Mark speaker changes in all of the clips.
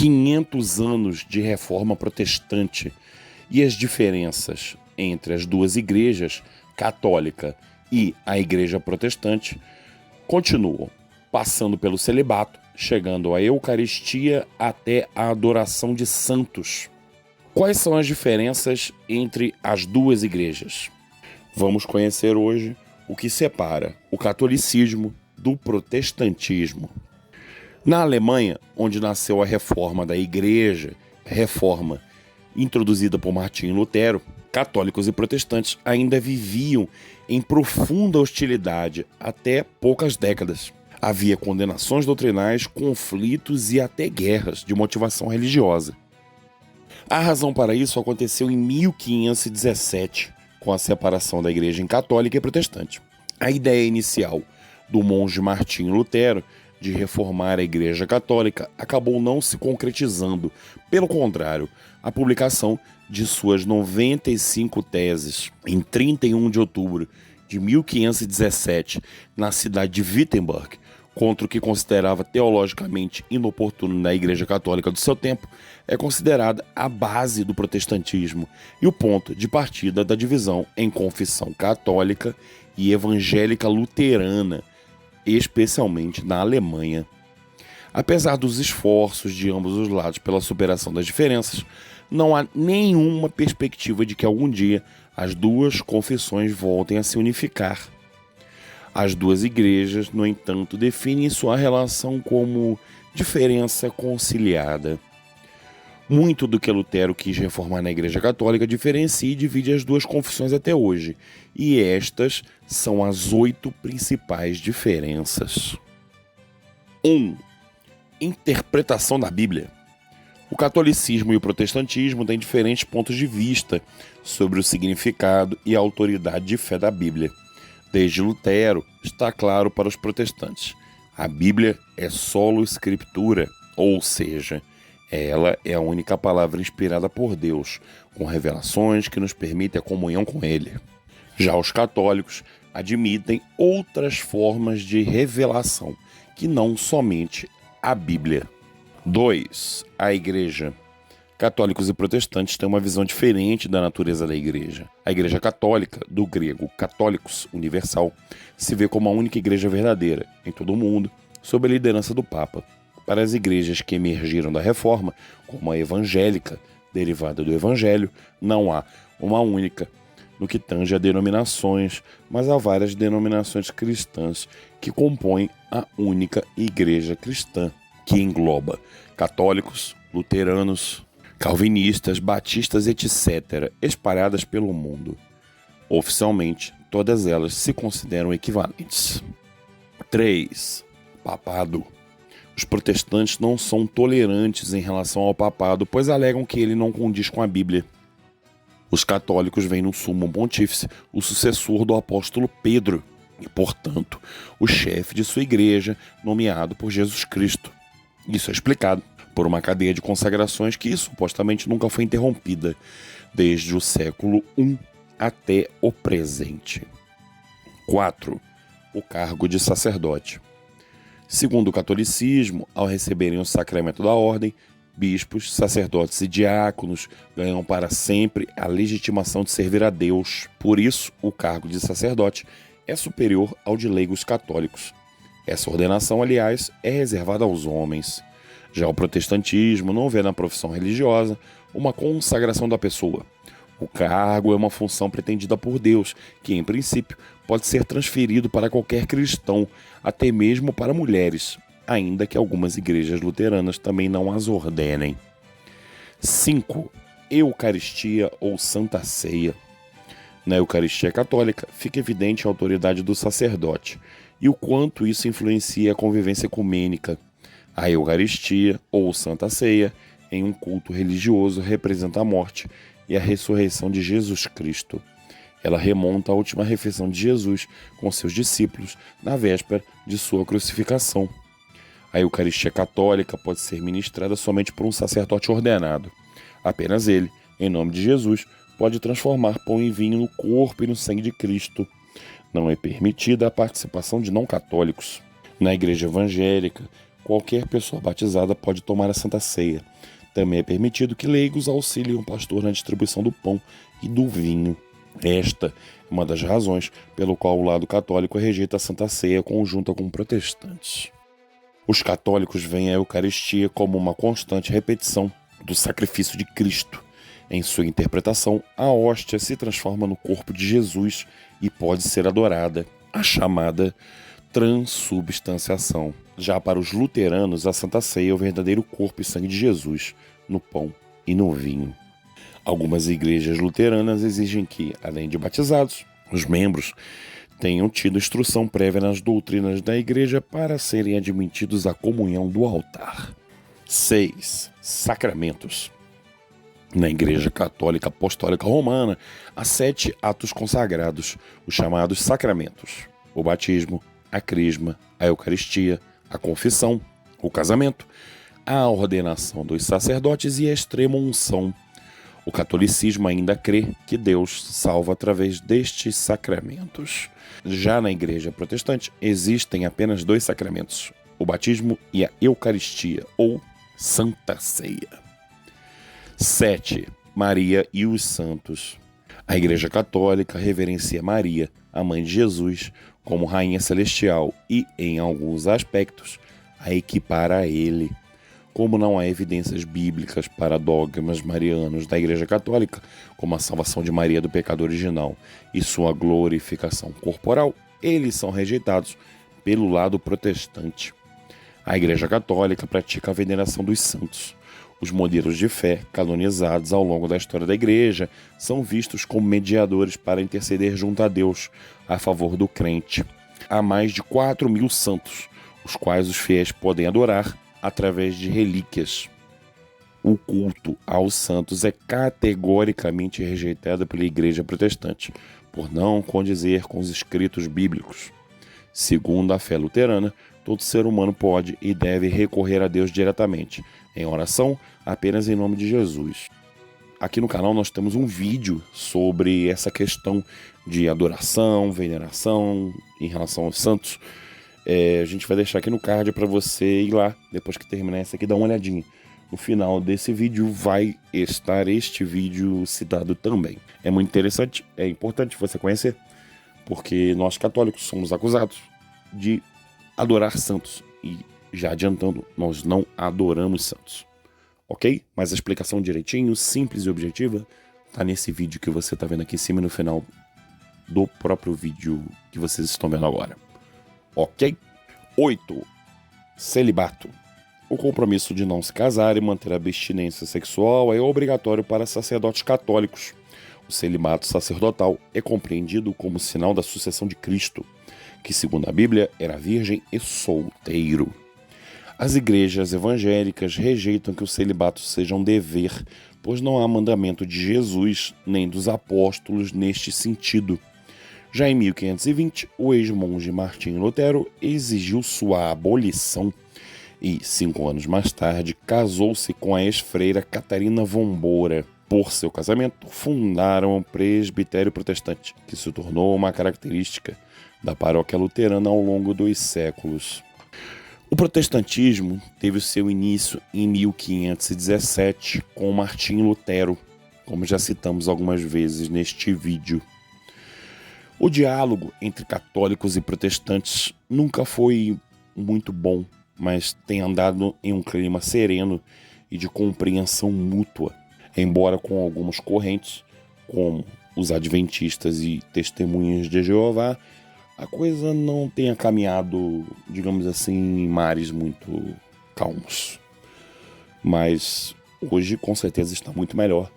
Speaker 1: 500 anos de reforma protestante e as diferenças entre as duas igrejas, católica e a igreja protestante, continuam, passando pelo celibato, chegando à Eucaristia até a adoração de santos. Quais são as diferenças entre as duas igrejas? Vamos conhecer hoje o que separa o catolicismo do protestantismo. Na Alemanha, onde nasceu a reforma da igreja, reforma introduzida por Martinho Lutero, católicos e protestantes ainda viviam em profunda hostilidade até poucas décadas. Havia condenações doutrinais, conflitos e até guerras de motivação religiosa. A razão para isso aconteceu em 1517, com a separação da igreja em católica e protestante. A ideia inicial do monge Martinho Lutero de reformar a igreja católica acabou não se concretizando. Pelo contrário, a publicação de suas 95 teses em 31 de outubro de 1517, na cidade de Wittenberg, contra o que considerava teologicamente inoportuno na Igreja Católica do seu tempo, é considerada a base do protestantismo e o ponto de partida da divisão em confissão católica e evangélica luterana, especialmente na Alemanha. Apesar dos esforços de ambos os lados pela superação das diferenças, não há nenhuma perspectiva de que algum dia as duas confissões voltem a se unificar. As duas igrejas, no entanto, definem sua relação como diferença conciliada. Muito do que Lutero quis reformar na Igreja Católica diferencia e divide as duas confissões até hoje, e estas são as 8 principais diferenças. 1. Interpretação da Bíblia. O catolicismo e o protestantismo têm diferentes pontos de vista sobre o significado e a autoridade de fé da Bíblia. Desde Lutero, está claro para os protestantes: a Bíblia é solo escritura, ou seja, ela é a única palavra inspirada por Deus, com revelações que nos permitem a comunhão com Ele. Já os católicos admitem outras formas de revelação, que não somente a Bíblia. 2. A Igreja. Católicos e protestantes têm uma visão diferente da natureza da igreja. A igreja católica, do grego católicos, universal, se vê como a única igreja verdadeira em todo o mundo, sob a liderança do Papa. Para as igrejas que emergiram da reforma, como a evangélica, derivada do evangelho, não há uma única no que tange a denominações, mas há várias denominações cristãs que compõem a única igreja cristã, que engloba católicos, luteranos, calvinistas, batistas, etc., espalhadas pelo mundo. Oficialmente, todas elas se consideram equivalentes. 3. Papado. Os protestantes não são tolerantes em relação ao papado, pois alegam que ele não condiz com a Bíblia. Os católicos veem no sumo pontífice o sucessor do apóstolo Pedro e, portanto, o chefe de sua igreja, nomeado por Jesus Cristo. Isso é explicado por uma cadeia de consagrações que supostamente nunca foi interrompida, desde o século I até o presente. 4. O cargo de sacerdote. Segundo o catolicismo, ao receberem o sacramento da ordem, bispos, sacerdotes e diáconos ganham para sempre a legitimação de servir a Deus. Por isso, o cargo de sacerdote é superior ao de leigos católicos. Essa ordenação, aliás, é reservada aos homens. Já o protestantismo não vê na profissão religiosa uma consagração da pessoa. O cargo é uma função pretendida por Deus, que, em princípio, pode ser transferido para qualquer cristão, até mesmo para mulheres, ainda que algumas igrejas luteranas também não as ordenem. 5. Eucaristia ou Santa Ceia. Na Eucaristia católica, fica evidente a autoridade do sacerdote e o quanto isso influencia a convivência ecumênica. A Eucaristia, ou Santa Ceia, em um culto religioso, representa a morte e a ressurreição de Jesus Cristo. Ela remonta à última refeição de Jesus com seus discípulos na véspera de sua crucificação. A Eucaristia católica pode ser ministrada somente por um sacerdote ordenado. Apenas ele, em nome de Jesus, pode transformar pão e vinho no corpo e no sangue de Cristo. Não é permitida a participação de não católicos. Na igreja evangélica, qualquer pessoa batizada pode tomar a Santa Ceia. Também é permitido que leigos auxiliem o pastor na distribuição do pão e do vinho. Esta é uma das razões pelo qual o lado católico rejeita a Santa Ceia conjunta com protestantes. Os católicos veem a Eucaristia como uma constante repetição do sacrifício de Cristo. Em sua interpretação, a hóstia se transforma no corpo de Jesus e pode ser adorada, a chamada transubstanciação. Já para os luteranos, a Santa Ceia é o verdadeiro corpo e sangue de Jesus, no pão e no vinho. Algumas igrejas luteranas exigem que, além de batizados, os membros tenham tido instrução prévia nas doutrinas da igreja para serem admitidos à comunhão do altar. 6. Sacramentos. Na Igreja Católica Apostólica Romana, há 7 atos consagrados, os chamados sacramentos: o batismo, a crisma, a Eucaristia, a confissão, o casamento, a ordenação dos sacerdotes e a extrema-unção. O catolicismo ainda crê que Deus salva através destes sacramentos. Já na Igreja Protestante, existem apenas 2 sacramentos: o batismo e a Eucaristia, ou Santa Ceia. 7. Maria e os santos. A Igreja Católica reverencia Maria, a mãe de Jesus, como Rainha Celestial e, em alguns aspectos, a equipara a ele. Como não há evidências bíblicas para dogmas marianos da Igreja Católica, como a salvação de Maria do pecado original e sua glorificação corporal, eles são rejeitados pelo lado protestante. A Igreja Católica pratica a veneração dos santos. Os modelos de fé canonizados ao longo da história da Igreja são vistos como mediadores para interceder junto a Deus a favor do crente. Há mais de 4.000 santos, os quais os fiéis podem adorar através de relíquias. O culto aos santos é categoricamente rejeitado pela Igreja Protestante, por não condizer com os escritos bíblicos. Segundo a fé luterana, todo ser humano pode e deve recorrer a Deus diretamente, em oração, apenas em nome de Jesus. Aqui no canal nós temos um vídeo sobre essa questão de adoração, veneração em relação aos santos. A gente vai deixar aqui no card para você ir lá, depois que terminar essa aqui, dar uma olhadinha. No final desse vídeo vai estar este vídeo citado também. É muito interessante, é importante você conhecer, porque nós católicos somos acusados de adorar santos. E já adiantando, nós não adoramos santos. Ok? Mas a explicação direitinho, simples e objetiva, tá nesse vídeo que você tá vendo aqui em cima e no final do próprio vídeo que vocês estão vendo agora. Ok? 8. Celibato. O compromisso de não se casar e manter a abstinência sexual é obrigatório para sacerdotes católicos. O celibato sacerdotal é compreendido como sinal da sucessão de Cristo, que, segundo a Bíblia, era virgem e solteiro. As igrejas evangélicas rejeitam que o celibato seja um dever, pois não há mandamento de Jesus nem dos apóstolos neste sentido. Já em 1520, o ex-monge Martinho Lutero exigiu sua abolição e, 5 anos mais tarde, casou-se com a ex-freira Catarina von Bora. Por seu casamento, fundaram o presbitério protestante, que se tornou uma característica da paróquia luterana ao longo dos séculos. O protestantismo teve o seu início em 1517 com Martinho Lutero, como já citamos algumas vezes neste vídeo. O diálogo entre católicos e protestantes nunca foi muito bom, mas tem andado em um clima sereno e de compreensão mútua, embora com algumas correntes, como os adventistas e testemunhas de Jeová, a coisa não tenha caminhado, digamos assim, em mares muito calmos. Mas hoje, com certeza, está muito melhor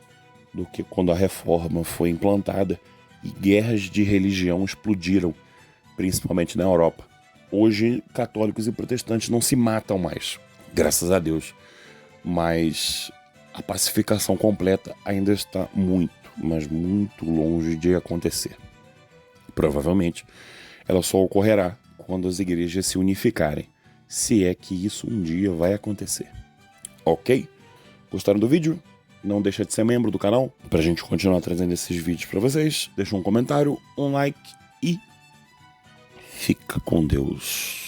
Speaker 1: do que quando a reforma foi implantada e guerras de religião explodiram, principalmente na Europa. Hoje, católicos e protestantes não se matam mais, graças a Deus. Mas a pacificação completa ainda está muito, mas muito longe de acontecer. Provavelmente, ela só ocorrerá quando as igrejas se unificarem, se é que isso um dia vai acontecer. Ok? Gostaram do vídeo? Não deixa de ser membro do canal para a gente continuar trazendo esses vídeos para vocês. Deixa um comentário, um like e fica com Deus.